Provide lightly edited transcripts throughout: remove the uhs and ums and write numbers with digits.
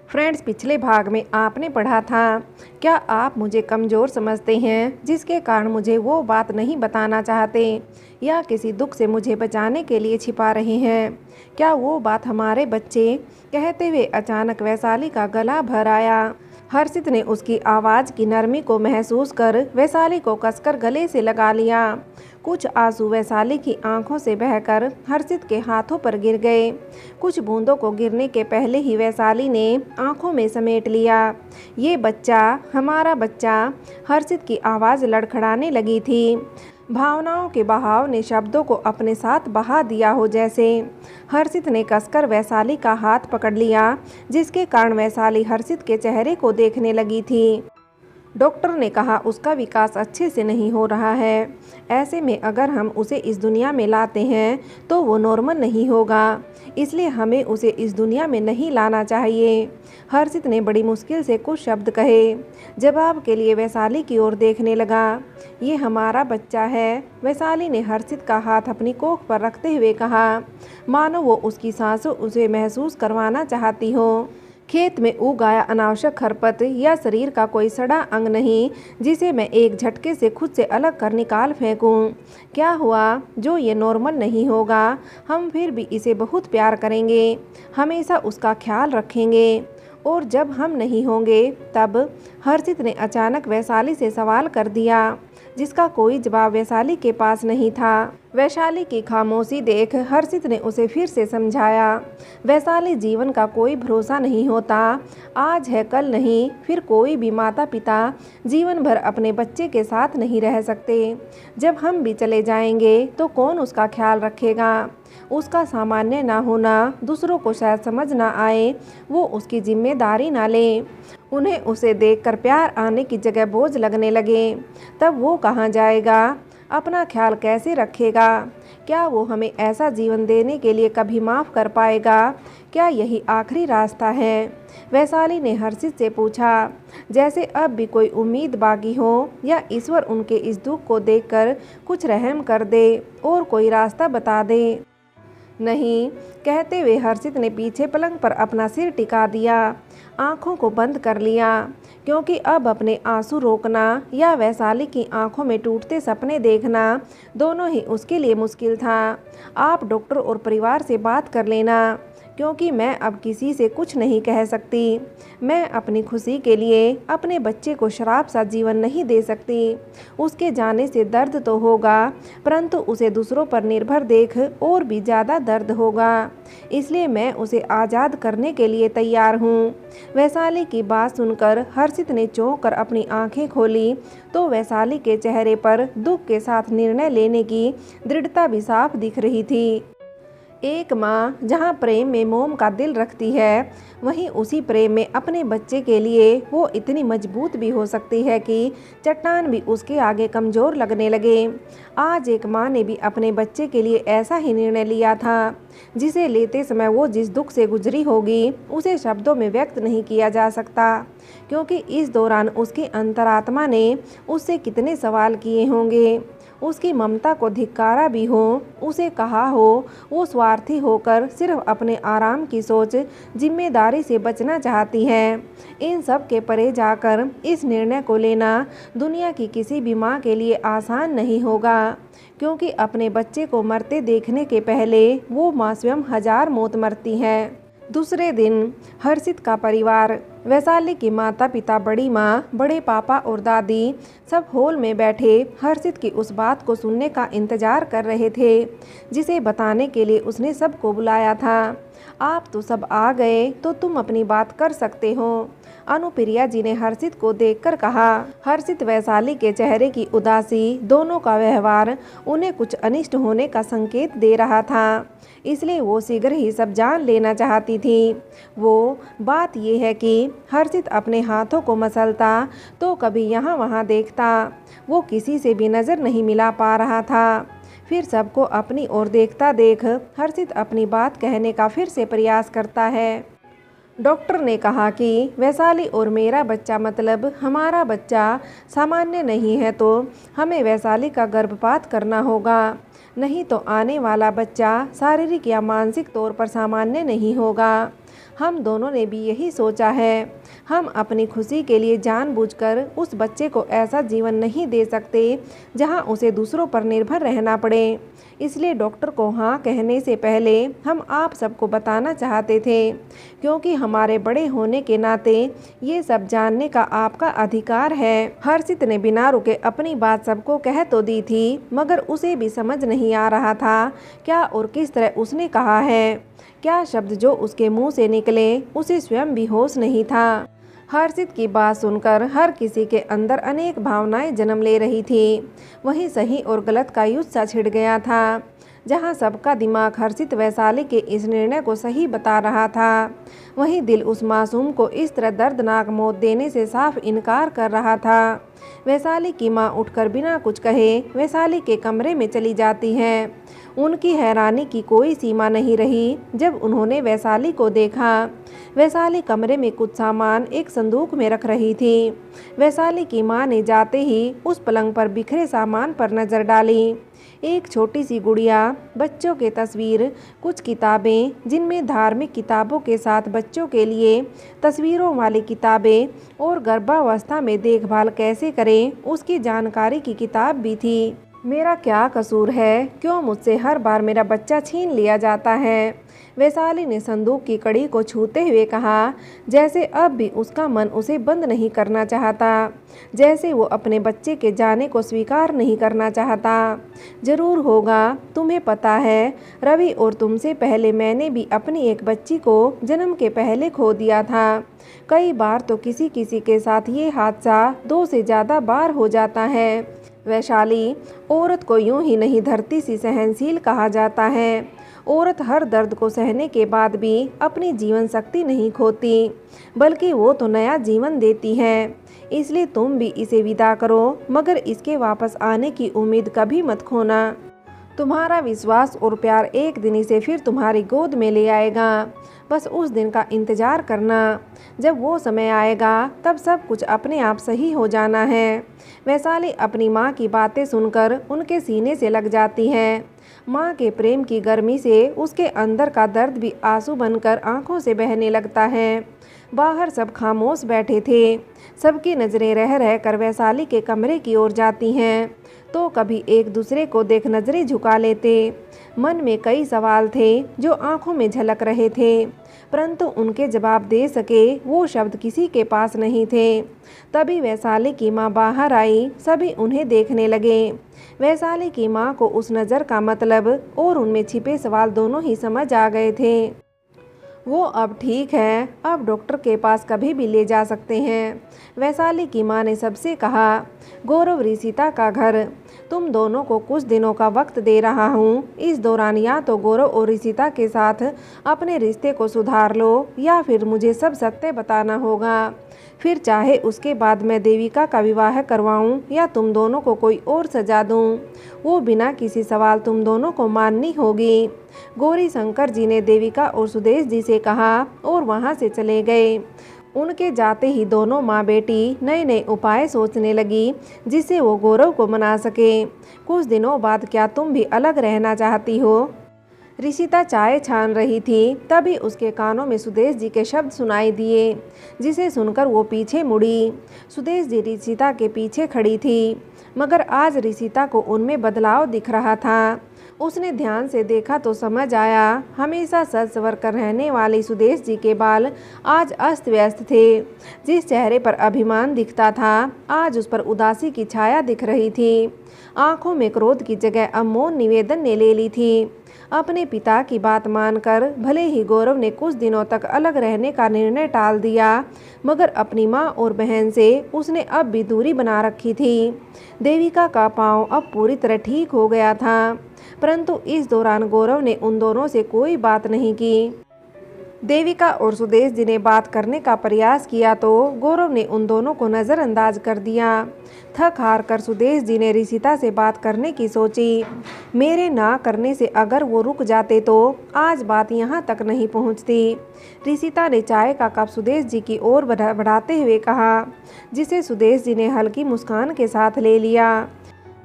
Friends, पिछले भाग में आपने पढ़ा था, क्या आप मुझे कमज़ोर समझते हैं जिसके कारण मुझे वो बात नहीं बताना चाहते या किसी दुख से मुझे बचाने के लिए छिपा रहे हैं। क्या वो बात हमारे बच्चे? कहते हुए अचानक वैशाली का गला भर आया। हर्षित ने उसकी आवाज़ की नरमी को महसूस कर वैशाली को कसकर गले से लगा लिया। कुछ आंसू वैशाली की आंखों से बहकर हर्षित के हाथों पर गिर गए। कुछ बूंदों को गिरने के पहले ही वैशाली ने आंखों में समेट लिया। ये बच्चा, हमारा बच्चा। हर्षित की आवाज़ लड़खड़ाने लगी थी। भावनाओं के बहाव ने शब्दों को अपने साथ बहा दिया हो जैसे। हर्षित ने कसकर वैशाली का हाथ पकड़ लिया, जिसके कारण वैशाली हर्षित के चेहरे को देखने लगी थी। डॉक्टर ने कहा उसका विकास अच्छे से नहीं हो रहा है। ऐसे में अगर हम उसे इस दुनिया में लाते हैं तो वो नॉर्मल नहीं होगा, इसलिए हमें उसे इस दुनिया में नहीं लाना चाहिए। हर्षित ने बड़ी मुश्किल से कुछ शब्द कहे। जवाब के लिए वैशाली की ओर देखने लगा। ये हमारा बच्चा है। वैशाली ने हर्षित का हाथ अपनी कोख पर रखते हुए कहा, मानो वो उसकी सांसों उसे महसूस करवाना चाहती हो। खेत में उग आया अनावश्यक खरपत या शरीर का कोई सड़ा अंग नहीं जिसे मैं एक झटके से खुद से अलग कर निकाल फेंकूं। क्या हुआ जो ये नॉर्मल नहीं होगा? हम फिर भी इसे बहुत प्यार करेंगे, हमेशा उसका ख्याल रखेंगे। और जब हम नहीं होंगे तब? हर्षित ने अचानक वैशाली से सवाल कर दिया, जिसका कोई जवाब वैशाली के पास नहीं था। वैशाली की खामोशी देख हर्षित ने उसे फिर से समझाया, वैशाली, जीवन का कोई भरोसा नहीं होता। आज है कल नहीं। फिर कोई भी माता पिता जीवन भर अपने बच्चे के साथ नहीं रह सकते। जब हम भी चले जाएंगे तो कौन उसका ख्याल रखेगा? उसका सामान्य ना होना दूसरों को शायद समझ ना आए, वो उसकी जिम्मेदारी ना ले। उन्हें उसे देखकर प्यार आने की जगह बोझ लगने लगे। तब वो कहाँ जाएगा? अपना ख्याल कैसे रखेगा? क्या वो हमें ऐसा जीवन देने के लिए कभी माफ़ कर पाएगा? क्या यही आखिरी रास्ता है? वैशाली ने हर्षित से पूछा, जैसे अब भी कोई उम्मीद बाकी हो या ईश्वर उनके इस दुख को देखकर कुछ रहम कर दे और कोई रास्ता बता दे। नहीं, कहते हुए हर्षित ने पीछे पलंग पर अपना सिर टिका दिया, आंखों को बंद कर लिया, क्योंकि अब अपने आंसू रोकना या वैशाली की आंखों में टूटते सपने देखना दोनों ही उसके लिए मुश्किल था। आप डॉक्टर और परिवार से बात कर लेना, क्योंकि मैं अब किसी से कुछ नहीं कह सकती। मैं अपनी खुशी के लिए अपने बच्चे को शराब सा जीवन नहीं दे सकती। उसके जाने से दर्द तो होगा, परंतु उसे दूसरों पर निर्भर देख और भी ज़्यादा दर्द होगा। इसलिए मैं उसे आज़ाद करने के लिए तैयार हूँ। वैशाली की बात सुनकर हर्षित ने चौंक कर अपनी आंखें खोली तो वैशाली के चेहरे पर दुख के साथ निर्णय लेने की दृढ़ता भी साफ दिख रही थी। एक माँ जहाँ प्रेम में मोम का दिल रखती है, वहीं उसी प्रेम में अपने बच्चे के लिए वो इतनी मजबूत भी हो सकती है कि चट्टान भी उसके आगे कमज़ोर लगने लगे। आज एक माँ ने भी अपने बच्चे के लिए ऐसा ही निर्णय लिया था, जिसे लेते समय वो जिस दुख से गुजरी होगी उसे शब्दों में व्यक्त नहीं किया जा सकता, क्योंकि इस दौरान उसकी अंतरात्मा ने उससे कितने सवाल किए होंगे। उसकी ममता को धिक्कारा भी हो, उसे कहा हो वो स्वार्थी होकर सिर्फ अपने आराम की सोच, जिम्मेदारी से बचना चाहती है। इन सब के परे जाकर इस निर्णय को लेना दुनिया की किसी भी माँ के लिए आसान नहीं होगा, क्योंकि अपने बच्चे को मरते देखने के पहले वो माँ स्वयं 1000 मौत मरती है। दूसरे दिन हर्षित का परिवार, वैशाली की माता पिता, बड़ी माँ, बड़े पापा और दादी सब हॉल में बैठे हर्षित की उस बात को सुनने का इंतजार कर रहे थे, जिसे बताने के लिए उसने सबको बुलाया था। आप तो सब आ गए तो तुम अपनी बात कर सकते हो, अनुप्रिया जी ने हर्षित को देखकर कहा। हर्षित वैशाली के चेहरे की उदासी, दोनों का व्यवहार उन्हें कुछ अनिष्ट होने का संकेत दे रहा था, इसलिए वो शीघ्र ही सब जान लेना चाहती थी। वो बात यह है कि हर्षित अपने हाथों को मसलता तो कभी यहाँ वहाँ देखता, वो किसी से भी नज़र नहीं मिला पा रहा था। फिर सबको अपनी ओर देखता देख हर्षित अपनी बात कहने का फिर से प्रयास करता है। डॉक्टर ने कहा कि वैशाली और मेरा बच्चा मतलब हमारा बच्चा सामान्य नहीं है, तो हमें वैशाली का गर्भपात करना होगा, नहीं तो आने वाला बच्चा शारीरिक या मानसिक तौर पर सामान्य नहीं होगा। हम दोनों ने भी यही सोचा है। हम अपनी खुशी के लिए जानबूझकर उस बच्चे को ऐसा जीवन नहीं दे सकते जहां उसे दूसरों पर निर्भर रहना पड़े। इसलिए डॉक्टर को हाँ कहने से पहले हम आप सबको बताना चाहते थे, क्योंकि हमारे बड़े होने के नाते ये सब जानने का आपका अधिकार है। हर्षित ने बिना रुके अपनी बात सबको कह तो दी थी, मगर उसे भी समझ नहीं आ रहा था क्या और किस तरह उसने कहा है। क्या शब्द जो उसके मुंह से निकले उसे स्वयं भी होश नहीं था। हर्षित की बात सुनकर हर किसी के अंदर अनेक भावनाएं जन्म ले रही थी। वहीं सही और गलत का युद्ध सा छिड़ गया था। जहां सबका दिमाग हर्षित वैशाली के इस निर्णय को सही बता रहा था, वहीं दिल उस मासूम को इस तरह दर्दनाक मौत देने से साफ इनकार कर रहा था। वैशाली की मां उठकर बिना कुछ कहे वैशाली के कमरे में चली जाती है। उनकी हैरानी की कोई सीमा नहीं रही जब उन्होंने वैशाली को देखा। वैशाली कमरे में कुछ सामान एक संदूक में रख रही थी। वैशाली की मां ने जाते ही उस पलंग पर बिखरे सामान पर नजर डाली। एक छोटी सी गुड़िया, बच्चों के तस्वीर, कुछ किताबें जिनमें धार्मिक किताबों के साथ बच्चों के लिए तस्वीरों वाली किताबें और गर्भावस्था में देखभाल कैसे करें उसकी जानकारी की किताब भी थी। मेरा क्या कसूर है, क्यों मुझसे हर बार मेरा बच्चा छीन लिया जाता है। वैशाली ने संदूक की कड़ी को छूते हुए कहा, जैसे अब भी उसका मन उसे बंद नहीं करना चाहता, जैसे वो अपने बच्चे के जाने को स्वीकार नहीं करना चाहता। जरूर होगा, तुम्हें पता है रवि और तुमसे पहले मैंने भी अपनी एक बच्ची को जन्म के पहले खो दिया था। कई बार तो किसी किसी के साथ ये हादसा 2 से ज़्यादा बार हो जाता है। वैशाली, औरत को यूं ही नहीं धरती सी सहनशील कहा जाता है। औरत हर दर्द को सहने के बाद भी अपनी जीवन शक्ति नहीं खोती, बल्कि वो तो नया जीवन देती है। इसलिए तुम भी इसे विदा करो, मगर इसके वापस आने की उम्मीद कभी मत खोना। तुम्हारा विश्वास और प्यार एक दिन इसे फिर तुम्हारी गोद में ले आएगा। बस उस दिन का इंतजार करना। जब वो समय आएगा तब सब कुछ अपने आप सही हो जाना है। वैशाली अपनी माँ की बातें सुनकर उनके सीने से लग जाती है। माँ के प्रेम की गर्मी से उसके अंदर का दर्द भी आंसू बनकर आंखों से बहने लगता है। बाहर सब खामोश बैठे थे। सबकी नज़रें रह रह कर वैशाली के कमरे की ओर जाती हैं, तो कभी एक दूसरे को देख नज़रें झुका लेते। मन में कई सवाल थे जो आंखों में झलक रहे थे, परंतु उनके जवाब दे सके वो शब्द किसी के पास नहीं थे। तभी वैशाली की माँ बाहर आई। सभी उन्हें देखने लगे। वैशाली की माँ को उस नज़र का मतलब और उनमें छिपे सवाल दोनों ही समझ आ गए थे। वो अब ठीक है, अब डॉक्टर के पास कभी भी ले जा सकते हैं। वैशाली की माँ ने सबसे कहा, गौरव ऋषिता का घर, तुम दोनों को कुछ दिनों का वक्त दे रहा हूँ। इस दौरान या तो गौरव और ऋषिता के साथ अपने रिश्ते को सुधार लो या फिर मुझे सब सत्य बताना होगा। फिर चाहे उसके बाद मैं देविका का विवाह करवाऊँ या तुम दोनों को कोई और सजा दूँ, वो बिना किसी सवाल तुम दोनों को माननी होगी। गौरी शंकर जी ने देविका और सुदेश जी से कहा और वहाँ से चले गए। उनके जाते ही दोनों माँ बेटी नए नए उपाय सोचने लगी जिससे वो गौरव को मना सके। कुछ दिनों बाद क्या तुम भी अलग रहना चाहती हो? ऋषिता चाय छान रही थी, तभी उसके कानों में सुदेश जी के शब्द सुनाई दिए, जिसे सुनकर वो पीछे मुड़ी। सुदेश जी ऋषिता के पीछे खड़ी थी, मगर आज ऋषिता को उनमें बदलाव दिख रहा था। उसने ध्यान से देखा तो समझ आया, हमेशा सज संवर कर रहने वाले सुदेश जी के बाल आज अस्त व्यस्त थे। जिस चेहरे पर अभिमान दिखता था, आज उस पर उदासी की छाया दिख रही थी। आंखों में क्रोध की जगह अब मौन निवेदन ने ले ली थी। अपने पिता की बात मानकर भले ही गौरव ने कुछ दिनों तक अलग रहने का निर्णय टाल दिया, मगर अपनी माँ और बहन से उसने अब भी दूरी बना रखी थी। देविका का पाँव अब पूरी तरह ठीक हो गया था, परंतु इस दौरान गौरव ने उन दोनों से कोई बात नहीं की। देविका और सुदेश जी ने बात करने का प्रयास किया तो गौरव ने उन दोनों को नज़रअंदाज कर दिया। थक हार कर सुदेश जी ने ऋषिता से बात करने की सोची। मेरे ना करने से अगर वो रुक जाते तो आज बात यहाँ तक नहीं पहुँचती। ऋषिता ने चाय का कप सुदेश जी की ओर बढ़ाते हुए कहा, जिसे सुदेश जी ने हल्की मुस्कान के साथ ले लिया।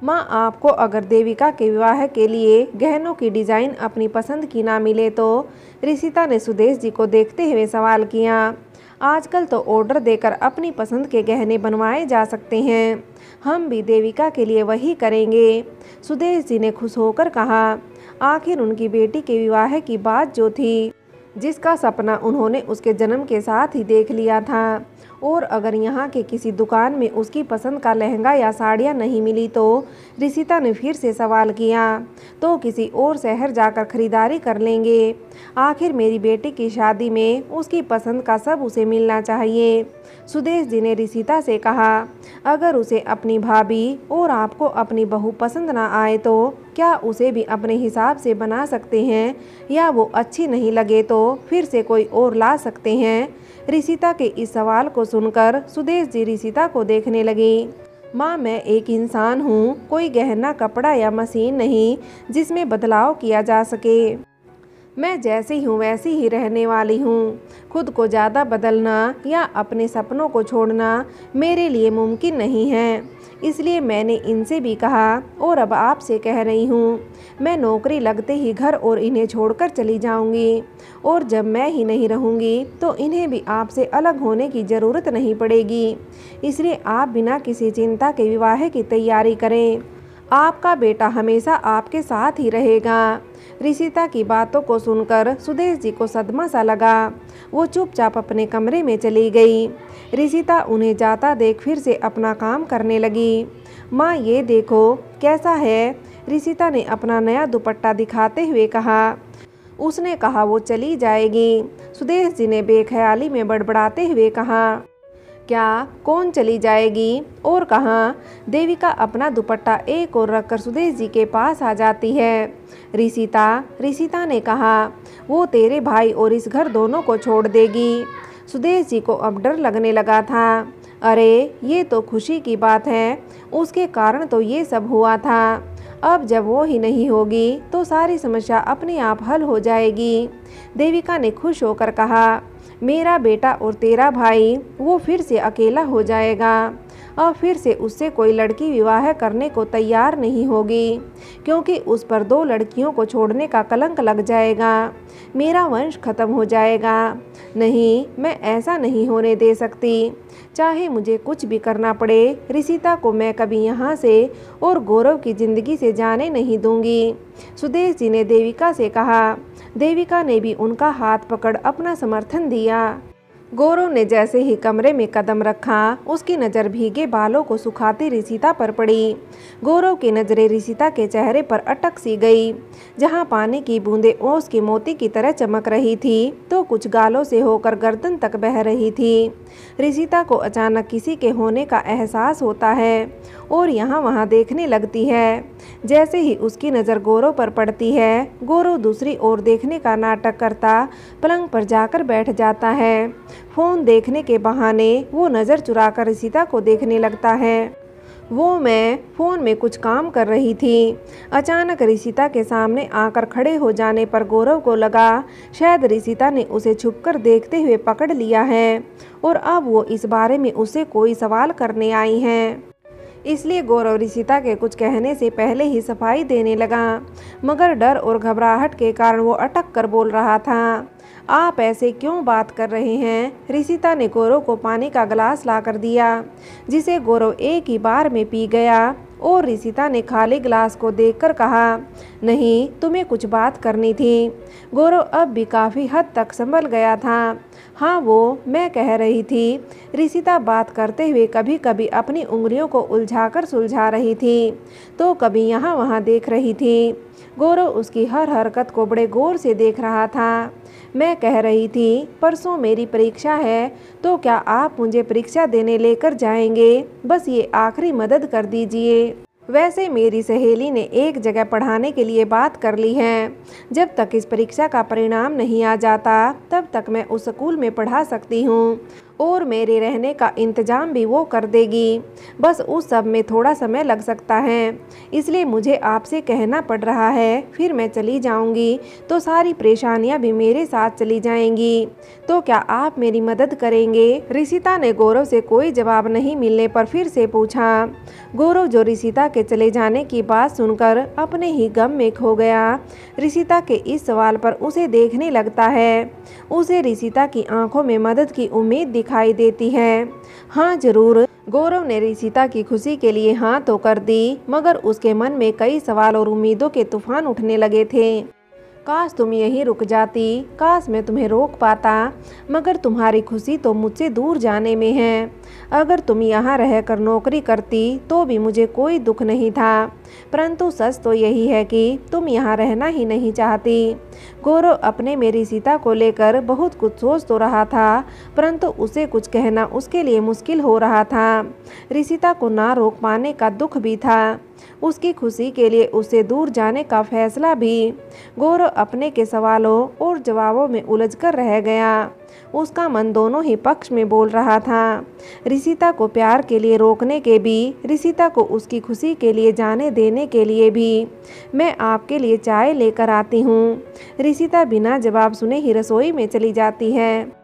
माँ, आपको अगर देविका के विवाह के लिए गहनों की डिज़ाइन अपनी पसंद की ना मिले तो? ऋषिता ने सुदेश जी को देखते हुए सवाल किया। आजकल तो ऑर्डर देकर अपनी पसंद के गहने बनवाए जा सकते हैं। हम भी देविका के लिए वही करेंगे। सुदेश जी ने खुश होकर कहा। आखिर उनकी बेटी के विवाह की बात जो थी, जिसका सपना उन्होंने उसके जन्म के साथ ही देख लिया था, और अगर यहाँ के किसी दुकान में उसकी पसंद का लहंगा या साड़ियाँ नहीं मिली तो? ऋषिता ने फिर से सवाल किया। तो किसी और शहर जाकर खरीदारी कर लेंगे। आखिर मेरी बेटी की शादी में उसकी पसंद का सब उसे मिलना चाहिए। सुदेश जी ने ऋषिता से कहा। अगर उसे अपनी भाभी और आपको अपनी बहू पसंद ना आए तो क्या उसे भी अपने हिसाब से बना सकते हैं, या वो अच्छी नहीं लगे तो फिर से कोई और ला सकते हैं? ऋषिता के इस सवाल को सुनकर सुदेश जी ऋषिता को देखने लगी। माँ, मैं एक इंसान हूँ, कोई गहना, कपड़ा या मशीन नहीं जिसमें बदलाव किया जा सके। मैं जैसी हूँ वैसी ही रहने वाली हूँ। खुद को ज़्यादा बदलना या अपने सपनों को छोड़ना मेरे लिए मुमकिन नहीं है। इसलिए मैंने इनसे भी कहा और अब आपसे कह रही हूँ, मैं नौकरी लगते ही घर और इन्हें छोड़कर चली जाऊँगी, और जब मैं ही नहीं रहूँगी तो इन्हें भी आपसे अलग होने की ज़रूरत नहीं पड़ेगी। इसलिए आप बिना किसी चिंता के विवाह की तैयारी करें। आपका बेटा हमेशा आपके साथ ही रहेगा। ऋषिता की बातों को सुनकर सुदेश जी को सदमा सा लगा। वो चुपचाप अपने कमरे में चली गई। ऋषिता उन्हें जाता देख फिर से अपना काम करने लगी। माँ, ये देखो कैसा है? ऋषिता ने अपना नया दुपट्टा दिखाते हुए कहा। उसने कहा वो चली जाएगी। सुदेश जी ने बेख्याली में बड़बड़ाते हुए कहा। क्या? कौन चली जाएगी और कहाँ? देविका अपना दुपट्टा एक ओर रखकर सुदेश जी के पास आ जाती है। ऋषिता ने कहा, वो तेरे भाई और इस घर दोनों को छोड़ देगी। सुदेश जी को अब डर लगने लगा था। अरे, ये तो खुशी की बात है, उसके कारण तो ये सब हुआ था। अब जब वो ही नहीं होगी तो सारी समस्या अपने आप हल हो जाएगी। देविका ने खुश होकर कहा। मेरा बेटा और तेरा भाई वो फिर से अकेला हो जाएगा। अब फिर से उससे कोई लड़की विवाह करने को तैयार नहीं होगी, क्योंकि उस पर 2 लड़कियों को छोड़ने का कलंक लग जाएगा। मेरा वंश खत्म हो जाएगा। नहीं, मैं ऐसा नहीं होने दे सकती। चाहे मुझे कुछ भी करना पड़े, ऋषिता को मैं कभी यहाँ से और गौरव की ज़िंदगी से जाने नहीं दूंगी। सुदेश जी ने देविका से कहा। देविका ने भी उनका हाथ पकड़ अपना समर्थन दिया। गौरव ने जैसे ही कमरे में कदम रखा, उसकी नज़र भीगे बालों को सुखाती ऋषिता पर पड़ी। गौरव की नज़रें ऋषिता के चेहरे पर अटक सी गई। जहां पानी की बूंदें ओस के मोती की तरह चमक रही थी, तो कुछ गालों से होकर गर्दन तक बह रही थी। ऋषिता को अचानक किसी के होने का एहसास होता है और यहाँ वहाँ देखने लगती है। जैसे ही उसकी नज़र गौरव पर पड़ती है, गौरव दूसरी ओर देखने का नाटक करता पलंग पर जाकर बैठ जाता है। फ़ोन देखने के बहाने वो नज़र चुराकर ऋषिता को देखने लगता है। मैं फ़ोन में कुछ काम कर रही थी। अचानक ऋषिता के सामने आकर खड़े हो जाने पर गौरव को लगा शायद ऋषिता ने उसे छुपकर देखते हुए पकड़ लिया है और अब वो इस बारे में उसे कोई सवाल करने आई हैं। इसलिए गौरव ऋषिता के कुछ कहने से पहले ही सफाई देने लगा, मगर डर और घबराहट के कारण वो अटक कर बोल रहा था। आप ऐसे क्यों बात कर रहे हैं? ऋषिता ने गौरव को पानी का गिलास लाकर दिया, जिसे गौरव एक ही बार में पी गया और ऋषिता ने खाली गिलास को देखकर कहा, नहीं, तुम्हें कुछ बात करनी थी। गौरव अब भी काफ़ी हद तक संभल गया था। हाँ, वो मैं कह रही थी। ऋषिता बात करते हुए कभी कभी अपनी उंगलियों को उलझाकर सुलझा रही थी, तो कभी यहाँ वहाँ देख रही थी। गौरव उसकी हर हरकत को बड़े गौर से देख रहा था। मैं कह रही थी, परसों मेरी परीक्षा है, तो क्या आप मुझे परीक्षा देने लेकर जाएंगे? बस ये आखिरी मदद कर दीजिए। वैसे मेरी सहेली ने एक जगह पढ़ाने के लिए बात कर ली है। जब तक इस परीक्षा का परिणाम नहीं आ जाता, तब तक मैं उस स्कूल में पढ़ा सकती हूँ और मेरे रहने का इंतज़ाम भी वो कर देगी। बस उस सब में थोड़ा समय लग सकता है, इसलिए मुझे आपसे कहना पड़ रहा है। फिर मैं चली जाऊंगी तो सारी परेशानियां भी मेरे साथ चली जाएंगी। तो क्या आप मेरी मदद करेंगे? ऋषिता ने गौरव से कोई जवाब नहीं मिलने पर फिर से पूछा। गौरव, जो ऋषिता के चले जाने की बात सुनकर अपने ही गम में खो गया, ऋषिता के इस सवाल पर उसे देखने लगता है। उसे ऋषिता की आंखों में मदद की उम्मीद दिखाई देती है। हाँ जरूर, गौरव ने ऋषिता की खुशी के लिए हाँ तो कर दी, मगर उसके मन में कई सवाल और उम्मीदों के तूफान उठने लगे थे। काश तुम यहीं रुक जाती, काश मैं तुम्हें रोक पाता, मगर तुम्हारी खुशी तो मुझसे दूर जाने में है। अगर तुम यहाँ रहकर नौकरी करती तो भी मुझे कोई दुख नहीं था, परंतु सच तो यही है कि तुम यहाँ रहना ही नहीं चाहती। गौरव अपने में ऋषिता को लेकर बहुत कुछ सोच तो रहा था, परंतु उसे कुछ कहना उसके लिए मुश्किल हो रहा था। ऋषिता को ना रोक पाने का दुख भी था, उसकी खुशी के लिए उससे दूर जाने का फैसला भी। गौरव अपने के सवालों और जवाबों में उलझकर रह गया। उसका मन दोनों ही पक्ष में बोल रहा था। ऋषिता को प्यार के लिए रोकने के भी, ऋषिता को उसकी खुशी के लिए जाने देने के लिए भी। मैं आपके लिए चाय लेकर आती हूँ। ऋषिता बिना जवाब सुने ही रसोई में चली जाती है।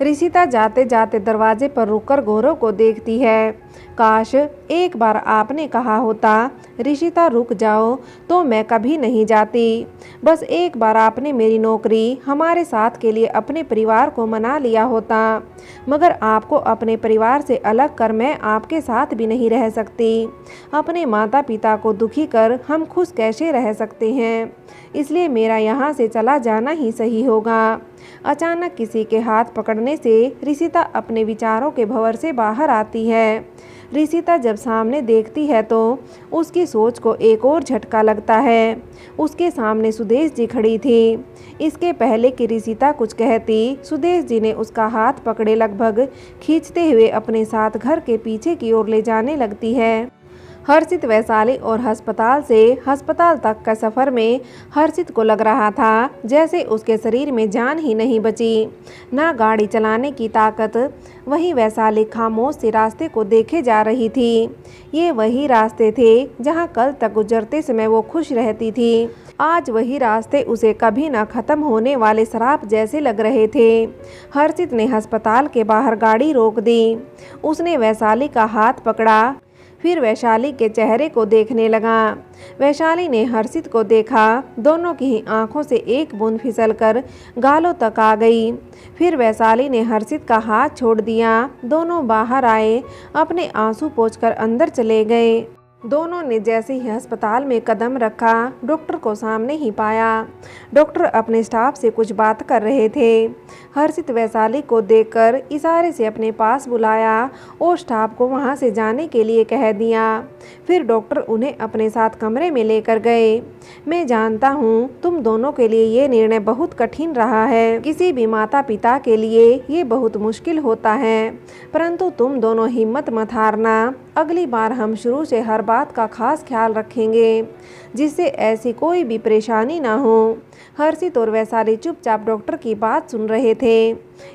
ऋषिता जाते जाते दरवाजे पर रुककर गौरव को देखती है। काश एक बार आपने कहा होता, ऋषिता रुक जाओ, तो मैं कभी नहीं जाती। बस एक बार आपने मेरी नौकरी हमारे साथ के लिए अपने परिवार को मना लिया होता, मगर आपको अपने परिवार से अलग कर मैं आपके साथ भी नहीं रह सकती। अपने माता पिता को दुखी कर हम खुश कैसे रह सकते हैं? इसलिए मेरा यहाँ से चला जाना ही सही होगा। अचानक किसी के हाथ पकड़ने से ऋषिता अपने विचारों के भंवर से बाहर आती है। ऋषिता जब सामने देखती है तो उसकी सोच को एक और झटका लगता है। उसके सामने सुदेश जी खड़ी थी। इसके पहले कि ऋषिता कुछ कहती, सुदेश जी ने उसका हाथ पकड़े लगभग खींचते हुए अपने साथ घर के पीछे की ओर ले जाने लगती है। हर्षित वैशाली और अस्पताल से हस्पताल तक का सफ़र में हर्षित को लग रहा था जैसे उसके शरीर में जान ही नहीं बची, ना गाड़ी चलाने की ताकत। वहीं वैशाली खामोश से रास्ते को देखे जा रही थी। ये वही रास्ते थे जहां कल तक गुजरते समय वो खुश रहती थी। आज वही रास्ते उसे कभी ना खत्म होने वाले श्राप जैसे लग रहे थे। हर्षित ने अस्पताल के बाहर गाड़ी रोक दी। उसने वैशाली का हाथ पकड़ा, फिर वैशाली के चेहरे को देखने लगा। वैशाली ने हर्षित को देखा। दोनों की ही आंखों से एक बूंद फिसलकर गालों तक आ गई। फिर वैशाली ने हर्षित का हाथ छोड़ दिया। दोनों बाहर आए, अपने आंसू पोंछकर अंदर चले गए। दोनों ने जैसे ही अस्पताल में कदम रखा, डॉक्टर को सामने ही पाया। डॉक्टर अपने स्टाफ से कुछ बात कर रहे थे। हर्षित वैशाली को देखकर इशारे से अपने पास बुलाया और स्टाफ को वहां से जाने के लिए कह दिया। फिर डॉक्टर उन्हें अपने साथ कमरे में लेकर गए। मैं जानता हूँ तुम दोनों के लिए ये निर्णय बहुत कठिन रहा है। किसी भी माता पिता के लिए ये बहुत मुश्किल होता है, परंतु तुम दोनों हिम्मत मत हारना। अगली बार हम शुरू से हर बात का खास ख्याल रखेंगे, जिससे ऐसी कोई भी परेशानी ना हो। हर्षित और वैशाली चुपचाप डॉक्टर की बात सुन रहे थे।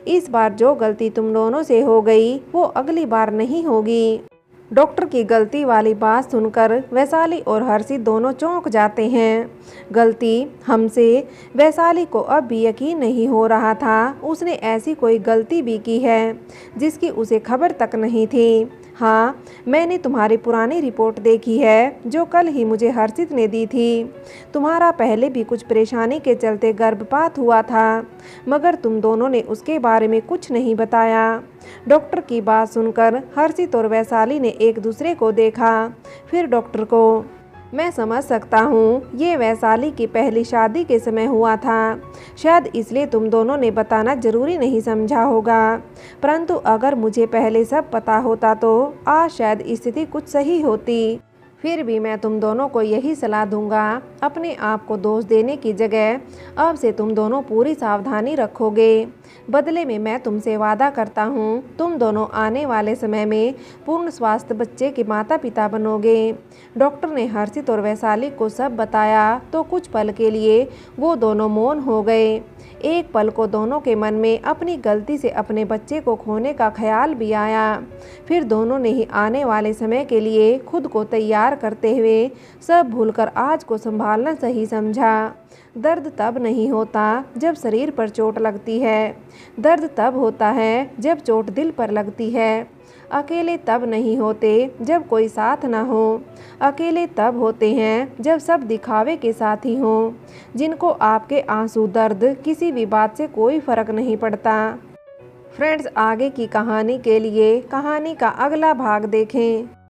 इस बार जो गलती तुम दोनों से हो गई वो अगली बार नहीं होगी। डॉक्टर की गलती वाली बात सुनकर वैशाली और हर्षित दोनों चौंक जाते हैं। गलती हमसे? वैशाली को अब भी यकीन नहीं हो रहा था उसने ऐसी कोई गलती भी की है जिसकी उसे खबर तक नहीं थी। हाँ, मैंने तुम्हारी पुरानी रिपोर्ट देखी है जो कल ही मुझे हर्षित ने दी थी। तुम्हारा पहले भी कुछ परेशानी के चलते गर्भपात हुआ था, मगर तुम दोनों ने उसके बारे में कुछ नहीं बताया। डॉक्टर की बात सुनकर हर्षित और वैशाली ने एक दूसरे को देखा, फिर डॉक्टर को। मैं समझ सकता हूँ, ये वैशाली की पहली शादी के समय हुआ था, शायद इसलिए तुम दोनों ने बताना जरूरी नहीं समझा होगा। परंतु अगर मुझे पहले सब पता होता तो आज शायद स्थिति कुछ सही होती। फिर भी मैं तुम दोनों को यही सलाह दूंगा, अपने आप को दोष देने की जगह अब से तुम दोनों पूरी सावधानी रखोगे। बदले में मैं तुमसे वादा करता हूँ तुम दोनों आने वाले समय में पूर्ण स्वास्थ्य बच्चे के माता पिता बनोगे। डॉक्टर ने हर्षित और वैशाली को सब बताया तो कुछ पल के लिए वो दोनों मौन हो गए। एक पल को दोनों के मन में अपनी गलती से अपने बच्चे को खोने का ख्याल भी आया। फिर दोनों ने ही आने वाले समय के लिए खुद को तैयार करते हुए सब भूलकर आज को संभालना सही समझा। दर्द तब नहीं होता जब शरीर पर चोट लगती है, दर्द तब होता है जब चोट दिल पर लगती है। अकेले तब नहीं होते जब कोई साथ ना हो, अकेले तब होते हैं जब सब दिखावे के साथी हों, जिनको आपके आंसू दर्द किसी भी बात से कोई फर्क नहीं पड़ता। फ्रेंड्स, आगे की कहानी के लिए कहानी का अगला भाग देखें।